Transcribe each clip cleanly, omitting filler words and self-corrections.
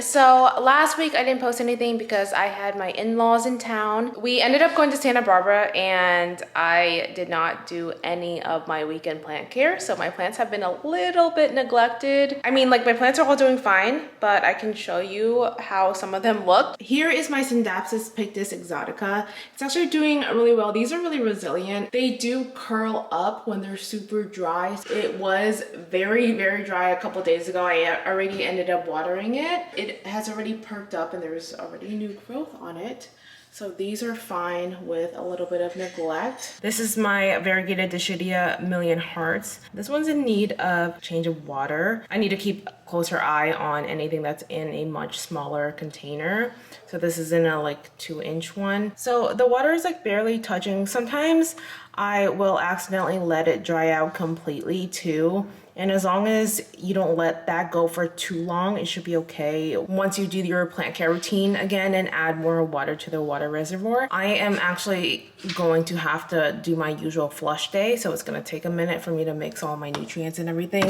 So last week I didn't post anything because I had my in-laws in town. We ended up going to Santa Barbara and I did not do any of my weekend plant care. So my plants have been a little bit neglected. I mean, like my plants are all doing fine, but I can show you how some of them look. Here is my Syndapsis Pictus exotica. It's actually doing really well. These are really resilient. They do curl up when they're super dry. It was very, very dry a couple days ago. I already ended up watering it. It has already perked up and there's already new growth on it. So these are fine with a little bit of neglect. This is my variegated Dischidia Million Hearts. This one's in need of change of water. I need to keep a closer eye on anything that's in a much smaller container. So this is in a like 2-inch one. So the water is like barely touching. Sometimes I will accidentally let it dry out completely too. And as long as you don't let that go for too long, it should be okay. Once you do your plant care routine again and add more water to the water reservoir, I am actually going to have to do my usual flush day. So it's gonna take a minute for me to mix all my nutrients and everything.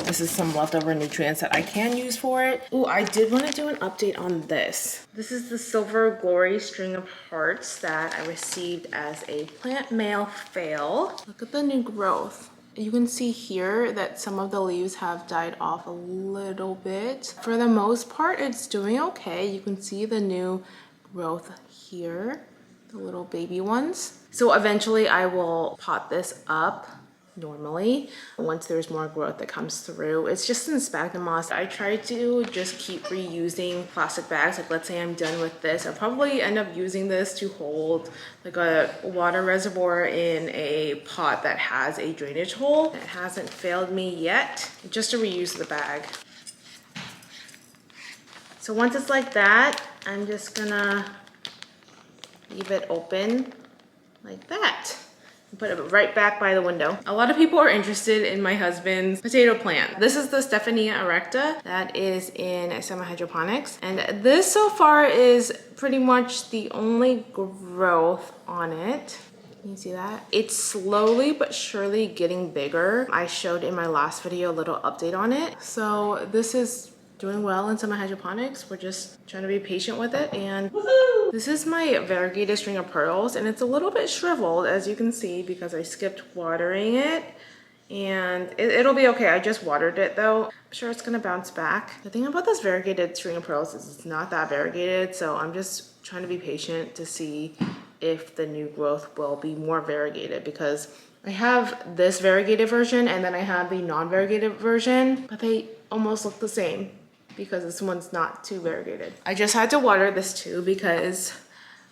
This is some leftover nutrients that I can use for it. Ooh, I did wanna do an update on this. This is the Silver Glory string of hearts that I received as a plant mail fail. Look at the new growth. You can see here that some of the leaves have died off a little bit. For the most part, it's doing okay. You can see the new growth here, the little baby ones. So eventually I will pot this up normally once there's more growth that comes through. It's just in sphagnum moss. I try to just keep reusing plastic bags. Like let's say I'm done with this, I'll probably end up using this to hold like a water reservoir in a pot that has a drainage hole. It hasn't failed me yet, just to reuse the bag. So once it's like that, I'm just gonna leave it open like that. Put it right back by the window. A lot of people are interested in my husband's potato plant. This is the Stephania erecta that is in semi-hydroponics. And this so far is pretty much the only growth on it. Can you see that? It's slowly but surely getting bigger. I showed in my last video a little update on it. So this is doing well in semi-hydroponics. We're just trying to be patient with it. And this is my variegated string of pearls, and it's a little bit shriveled, as you can see, because I skipped watering it. And it'll be okay. I just watered it though. I'm sure it's gonna bounce back. The thing about this variegated string of pearls is it's not that variegated, so I'm just trying to be patient to see if the new growth will be more variegated, because I have this variegated version and then I have the non-variegated version, but they almost look the same because this one's not too variegated. I just had to water this too because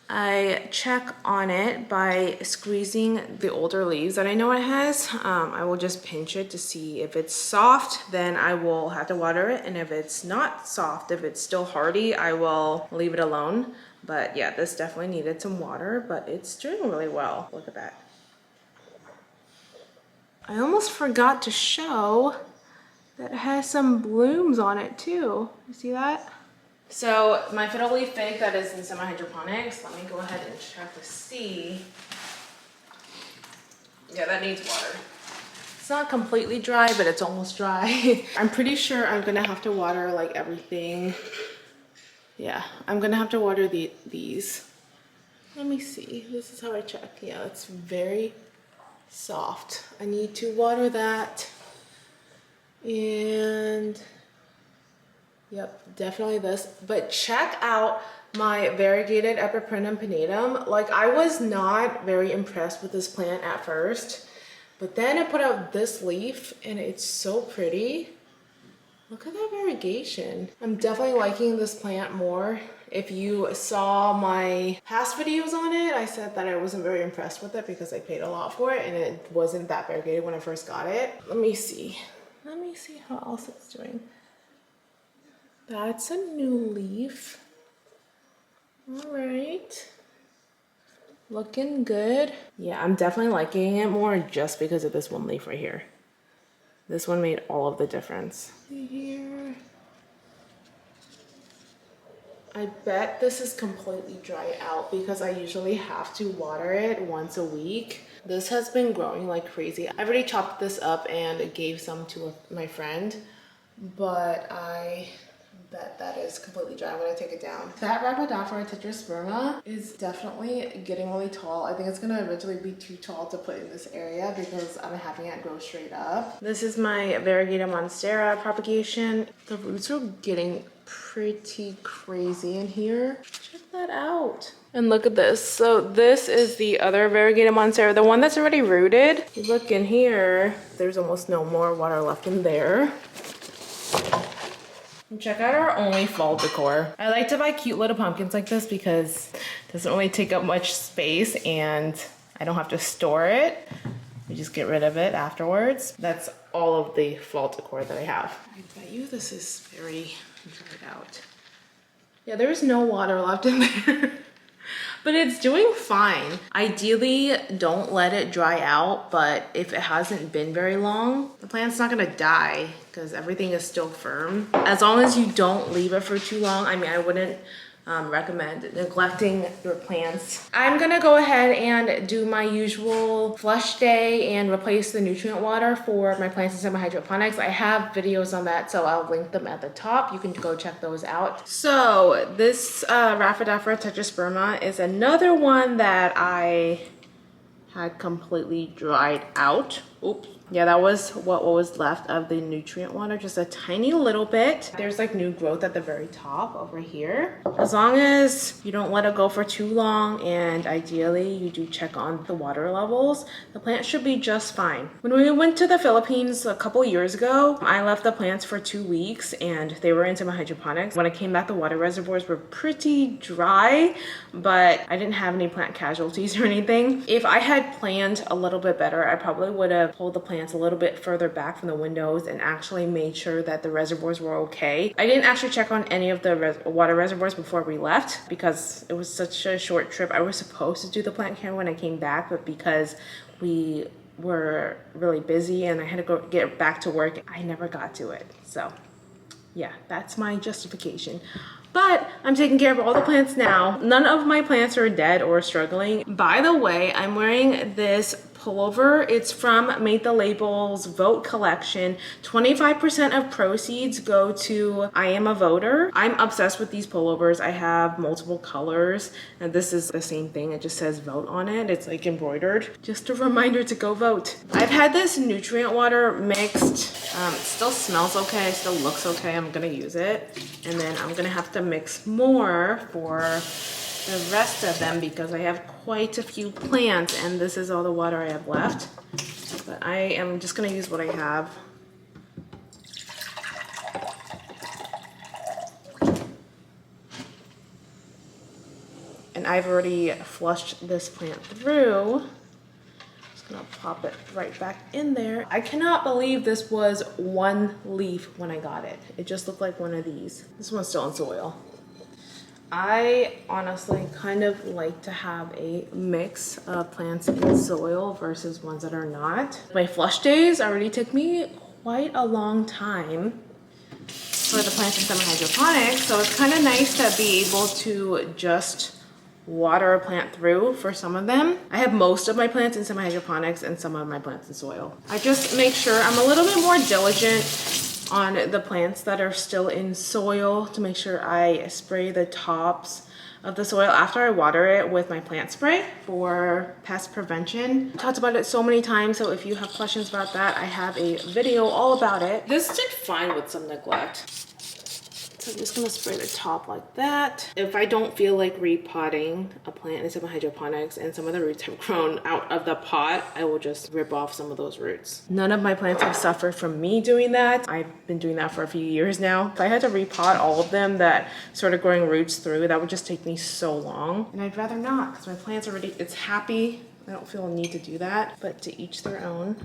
I check on it by squeezing the older leaves that I know it has. I will just pinch it to see if it's soft, then I will have to water it. And if it's not soft, if it's still hardy, I will leave it alone. But yeah, this definitely needed some water, but it's doing really well. Look at that. I almost forgot to show that it has some blooms on it too. You see that? So my fiddle leaf fig that is in semi-hydroponics, let me go ahead and check to see. Yeah, that needs water. It's not completely dry, but it's almost dry. I'm pretty sure I'm gonna have to water like everything. Yeah, I'm gonna have to water these. Let me see, this is how I check. Yeah, it's very soft. I need to water that. And yep, definitely this. But check out my variegated Epiprinum pinnatum. Like I was not very impressed with this plant at first, but then I put out this leaf and it's so pretty. Look at that variegation. I'm definitely liking this plant more. If you saw my past videos on it, I said that I wasn't very impressed with it because I paid a lot for it and it wasn't that variegated when I first got it. Let me see how else it's doing. That's a new leaf. All right. Looking good. Yeah, I'm definitely liking it more just because of this one leaf right here. This one made all of the difference. See here. I bet this is completely dried out because I usually have to water it once a week. This has been growing like crazy. I've already chopped this up and gave some to my friend, but I that is completely dry. I'm gonna take it down. That Rhabdophora tetrasperma is definitely getting really tall. I think it's gonna eventually be too tall to put in this area because I'm having it grow straight up. This is my Variegated monstera propagation. The roots are getting pretty crazy in here. Check that out. And look at this. So this is the other Variegated monstera, the one that's already rooted. If you look in here, there's almost no more water left in there. And check out our only fall decor. I like to buy cute little pumpkins like this because it doesn't really take up much space and I don't have to store it. We just get rid of it afterwards. That's all of the fall decor that I have. I bet you this is very dried out. Yeah, there's no water left in there. But it's doing fine. Ideally, don't let it dry out, but if it hasn't been very long, the plant's not gonna die because everything is still firm. As long as you don't leave it for too long, I mean, I wouldn't recommend neglecting your plants. I'm gonna go ahead and do my usual flush day and replace the nutrient water for my plants in semi-hydroponics. I have videos on that, so I'll link them at the top. You can go check those out. So this Rhabdophora tetrasperma is another one that I had completely dried out. Oops. Yeah, that was what was left of the nutrient water, just a tiny little bit. There's like new growth at the very top over here. As long as you don't let it go for too long and ideally you do check on the water levels, the plant should be just fine. When we went to the Philippines a couple years ago, I left the plants for 2 weeks and they were into my hydroponics. When I came back, the water reservoirs were pretty dry, but I didn't have any plant casualties or anything. If I had planned a little bit better, I probably would have pulled the plants a little bit further back from the windows and actually made sure that the reservoirs were okay. I didn't actually check on any of the water reservoirs before we left because it was such a short trip. I was supposed to do the plant care when I came back, but because we were really busy and I had to go get back to work, I never got to it. So yeah, that's my justification. But I'm taking care of all the plants now. None of my plants are dead or struggling. By the way, I'm wearing this pullover. It's from Made the Label's Vote collection. 25% of proceeds go to I Am a Voter. I'm obsessed with these pullovers. I have multiple colors and this is the same thing. It just says vote on it. It's like embroidered. Just a reminder to go vote. I've had this nutrient water mixed. It still smells okay. It still looks okay. I'm gonna use it. And then I'm gonna have to mix more for the rest of them because I have quite a few plants and this is all the water I have left. But I am just gonna use what I have. And I've already flushed this plant through. Just gonna pop it right back in there. I cannot believe this was one leaf when I got it. It just looked like one of these. This one's still in soil. I honestly kind of like to have a mix of plants in soil versus ones that are not. My flush days already took me quite a long time for the plants in semi-hydroponics, so it's kind of nice to be able to just water a plant through for some of them. I have most of my plants in semi-hydroponics and some of my plants in soil. I just make sure I'm a little bit more diligent on the plants that are still in soil to make sure I spray the tops of the soil after I water it with my plant spray for pest prevention. I talked about it so many times, so if you have questions about that, I have a video all about it. This did fine with some neglect. So I'm just gonna spray the top like that. If I don't feel like repotting a plant in some hydroponics and some of the roots have grown out of the pot, I will just rip off some of those roots. None of my plants have suffered from me doing that. I've been doing that for a few years now. If I had to repot all of them that started growing roots through, that would just take me so long. And I'd rather not because my plant's already, it's happy. I don't feel a need to do that, but to each their own.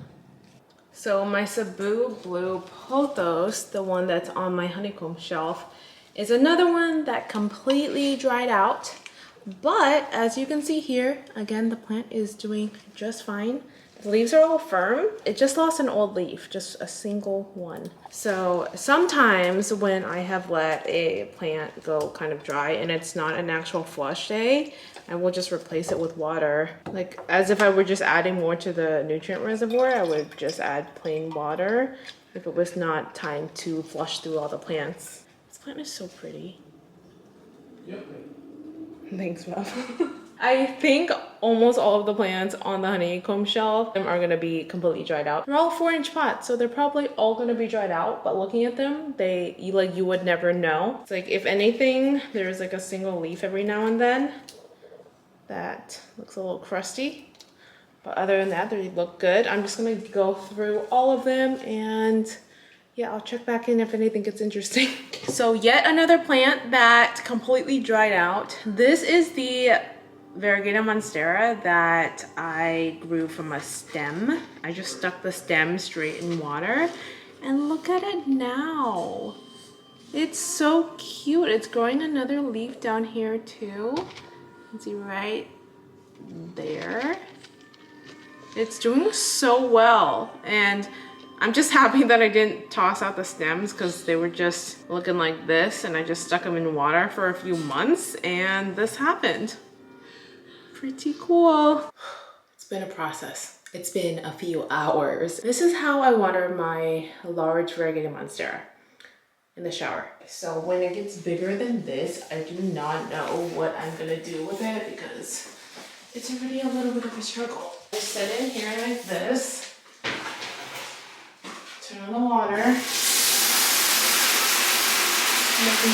So my Cebu Blue Pothos, the one that's on my honeycomb shelf, is another one that completely dried out. But as you can see here, again, the plant is doing just fine. The leaves are all firm. It just lost an old leaf, just a single one. So sometimes when I have let a plant go kind of dry and it's not an actual flush day, I will just replace it with water. Like as if I were just adding more to the nutrient reservoir, I would just add plain water if it was not time to flush through all the plants. plant is so pretty. Yep. Thanks, Bob. I think almost all of the plants on the honeycomb shelf are gonna be completely dried out. They're all 4-inch pots, so they're probably all gonna be dried out, but looking at them, you would never know. It's like, if anything, there's like a single leaf every now and then that looks a little crusty. But other than that, they look good. I'm just gonna go through all of them and yeah, I'll check back in if anything gets interesting. So yet another plant that completely dried out. This is the variegated monstera that I grew from a stem. I just stuck the stem straight in water and look at it now. It's so cute. It's growing another leaf down here too. You can see right there. It's doing so well, and I'm just happy that I didn't toss out the stems because they were just looking like this, and I just stuck them in water for a few months and this happened. Pretty cool. It's been a process. It's been a few hours. This is how I water my large variegated monstera, in the shower. So when it gets bigger than this, I do not know what I'm gonna do with it because it's already a little bit of a struggle. I set in here like this, turn on the water, making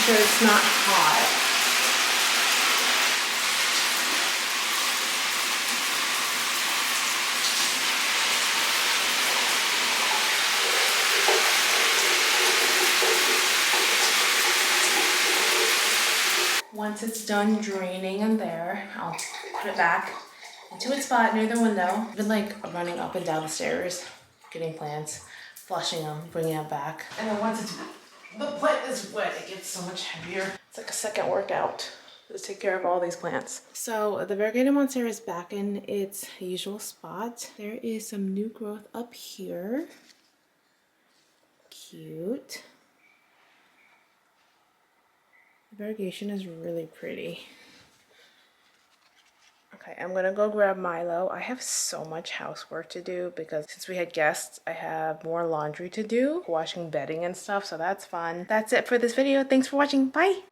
sure it's not hot. Once it's done draining in there, I'll put it back into its spot near the window. I've been like running up and down the stairs, getting plants, flushing them, bringing them back. And then once the plant is wet, it gets so much heavier. It's like a second workout to take care of all these plants. So the variegated monstera is back in its usual spot. There is some new growth up here. Cute. The variegation is really pretty. Okay, I'm gonna go grab Milo. I have so much housework to do because since we had guests, I have more laundry to do, washing bedding and stuff, so that's fun. That's it for this video. Thanks for watching. Bye!